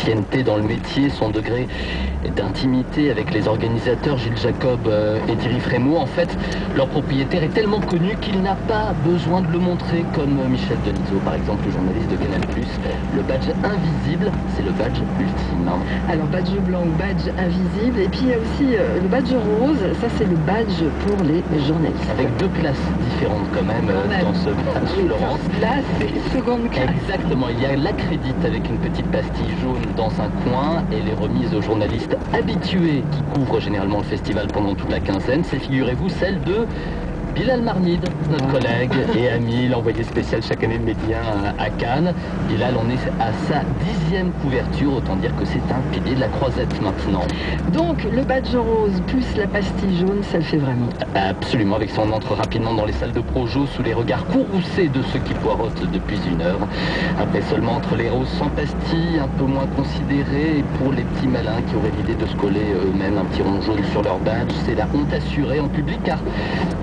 ancienneté dans le métier, son degré d'intimité avec les organisateurs Gilles Jacob et Thierry Frémaux. En fait, leur propriétaire est tellement connu qu'il n'a pas besoin de le montrer, comme Michel Denisot, par exemple, le journaliste de Canal+. Le badge invisible, c'est le badge ultime. Alors, badge blanc, badge invisible, et puis il y a aussi le badge rose, ça c'est le badge pour les journalistes. Avec deux classes différentes quand même dans ce badge, oui, Laurence. Là, c'est seconde classe. Exactement, il y a l'accrédite avec une petite pastille jaune dans un coin et les remises aux journalistes habitués qui couvrent généralement le festival pendant toute la quinzaine. C'est, figurez-vous, celle de Bilal Marnid, notre collègue et ami, l'envoyé spécial chaque année de Média à Cannes. Bilal, on est à sa 10e couverture, autant dire que c'est un pilier de la croisette maintenant. Donc le badge rose plus la pastille jaune, ça le fait vraiment. Absolument, avec ça on entre rapidement dans les salles de projo sous les regards courroucés de ceux qui poireautent depuis une heure. Après seulement entre les roses sans pastille, un peu moins considérés, et pour les petits malins qui auraient l'idée de se coller eux-mêmes un petit rond jaune sur leur badge, c'est la honte assurée en public car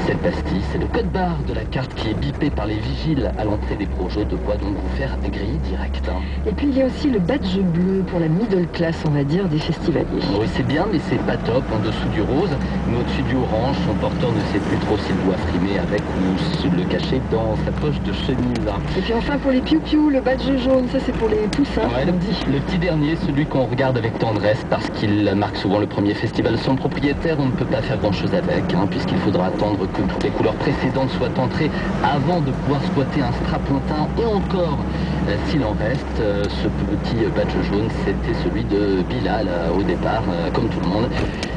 cette pastille, c'est le code barre de la carte qui est bipé par les vigiles à l'entrée des projets de quoi donc vous faire griller direct. Et puis il y a aussi le badge bleu pour la middle class, on va dire, des festivaliers. Oui, c'est bien, mais c'est pas top en dessous du rose, mais au-dessus du orange, son porteur ne sait plus trop s'il doit frimer avec ou le cacher dans sa poche de chemise. Et puis enfin pour les piou-piou, le badge jaune, ça c'est pour les poussins. Ouais, le petit dernier, celui qu'on regarde avec tendresse parce qu'il marque souvent le premier festival sans propriétaire, on ne peut pas faire grand-chose avec, puisqu'il faudra attendre que toutes les couleurs précédentes soient entrées avant de pouvoir squatter un strapontin. Et encore, s'il en reste, ce petit badge jaune, c'était celui de Bilal au départ, comme tout le monde.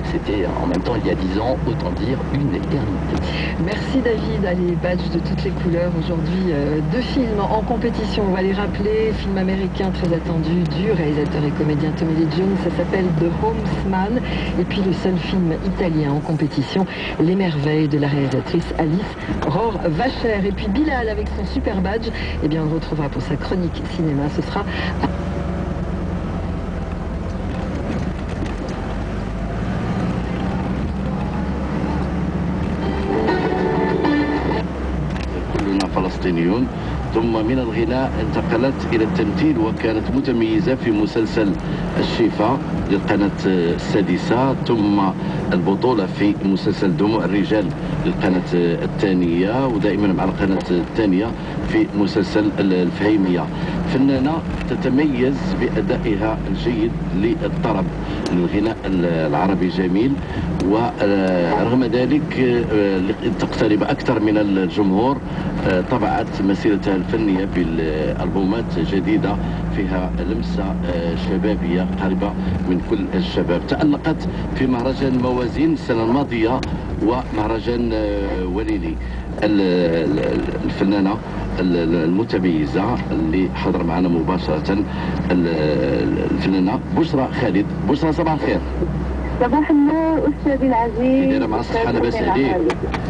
C'était en même temps il y a 10 ans, autant dire une éternité. Merci David. Allez, badge de toutes les couleurs. Aujourd'hui, 2 films en compétition, on va les rappeler. Film américain très attendu du réalisateur et comédien Tommy Lee Jones, ça s'appelle The Homesman. Et puis le seul film italien en compétition, Les Merveilles de la réalisatrice Alice Rohr Vacher. Et puis Bilal avec son super badge, eh bien on le retrouvera pour sa chronique cinéma, ce sera فلسطينيون. ثم من الغناء انتقلت إلى التمثيل وكانت متميزة في مسلسل الشفا للقناة السادسة، ثم البطولة في مسلسل دموع الرجال للقناة الثانية، ودائما مع القناة الثانية في مسلسل الفهيمية. فنانة تتميز بأدائها الجيد للطرب، الغناء العربي جميل، ورغم ذلك تقترب أكثر من الجمهور. طبعت مسيرتها الفنية بالألبومات جديدة فيها لمسة شبابية قريبة من كل الشباب. تألقت في مهرجان موازين السنة الماضية ومهرجان وليلي. الفنانة المتميزة اللي حضر معنا مباشرة الفنانة بشرى خالد. بشرى صباح الخير. صباح النور أستاذي العزيز. كي دايرة مع الصحة لاباس عليك؟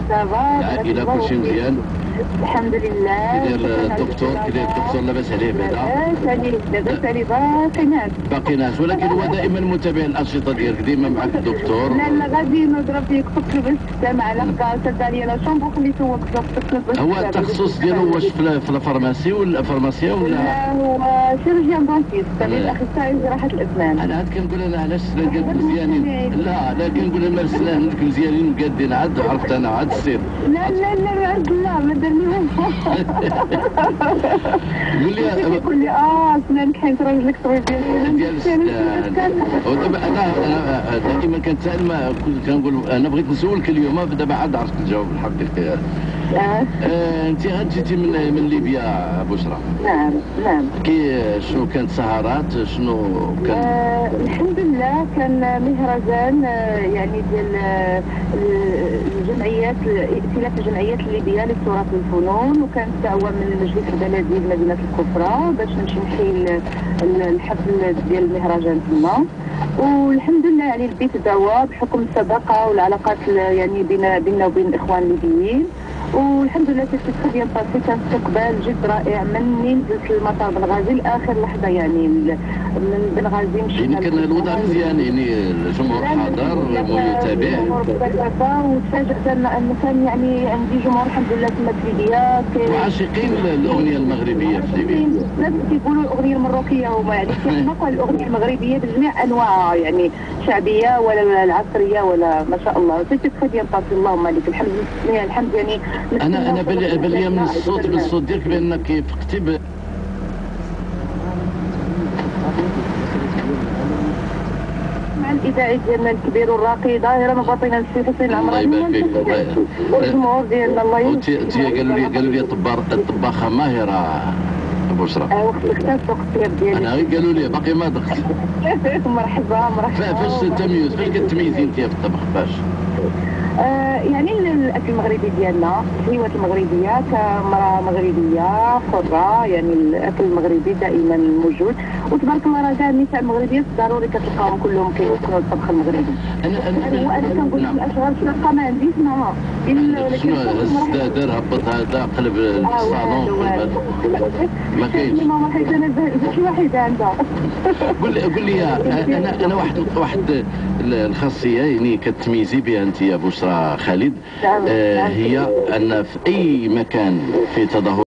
العائلة كلشي مزيان؟ الحمد لله. كي داير الدكتور؟ كي داير الدكتور لاباس عليه بعدا؟ لاباس عليه باقي ناس. باقي ناس، ولكن هو دائما متابع الأنشطة ديالك، ديما معك الدكتور. لا غادي نضرب فيك خصك تلبس السماعة على سد عليا لا شومبر خليته هو خصك تلبس. هو التخصص ديالو واش في الفارماسي ولا فارماسيا ولا؟ لا هو شيرجيان دونتيست، أخصائي جراحة الأسنان. أنا عاد كنقول أنا علاش لقيت مزيانين. لا كنقول انا مرسلاه لك مزيانين وقادين عاد عرفت انا عاد السير. لا لا ما درنيهم. يقول لي اسنانك حيت راجلك طويل ديال السنان. ودابا انا دائما كنتسائل، ما كنقول انا بغيت نسولك اليوم دابا عاد عرفت الجواب الحقيقي. انت عاد جيتي من ليبيا بشرى. نعم. شنو كانت سهرات شنو كان؟ الحمد لله كان مهرجان يعني ديال الجمعيات، ائتلاف الجمعيات الليبيه للتراث والفنون، وكان تعاون من المجلس البلدي بمدينه الكفره باش نمشي نحيي الحفل ديال المهرجان تما. والحمد لله يعني لبيت الدعوه بحكم الصداقه والعلاقات يعني بيننا وبين الاخوان الليبيين، والحمد لله سيتي تري بيان باسي، كان استقبال جد رائع مني نزلت المطار بنغازي لاخر لحظه، يعني من بنغازي مشينا. يعني كان الوضع مزيان، يعني الجمهور حاضر ويتابع. وتفاجأت انه كان يعني عندي جمهور الحمد لله تمت في ليبيا وعاشقين الاغنيه المغربيه في ليبيا. بزاف كيقولوا الاغنيه المروكيه هما يعني كيحمقوا الاغنيه المغربيه بجميع انواعها، يعني شعبيه ولا العصريه ولا ما شاء الله. سيتي تري بيان باسي، اللهم لك الحمد. الحمد يعني انا بالي من الصوت ديالك بانك فقتي مع الاذاعي ديالنا الكبير والراقي ظاهرا وباطنا السي حسين العمراني. الله يبارك فيك. والجمهور ديالنا الله يبارك. قالوا لي الطباخه ماهره بشرى. وقت اختار سوق الطياب ديالي. انا غير قالوا لي باقي ما دقت. مرحبا. فاش تميز، فاش كتميزي انت في الطبخ فاش؟ يعني الاكل المغربي ديالنا، الحلويات المغربيه كمراه مغربيه حره، يعني الاكل المغربي دائما موجود، وتبارك الله راه كاع النساء المغربيات ضروري كتلقاهم كلهم كيوصلوا الطبخ المغربي. وانا كنقول لك الاشهر شنقه ما عنديش معها الا شنو هز دار هبط هذا قلب الصالون ما كاينش. ماما حيت انا شي واحده عندها. قول لي انا واحد الخاصيه يعني كتميزي بها انت يا بشرى خالد، هي ان في اي مكان في تظاهر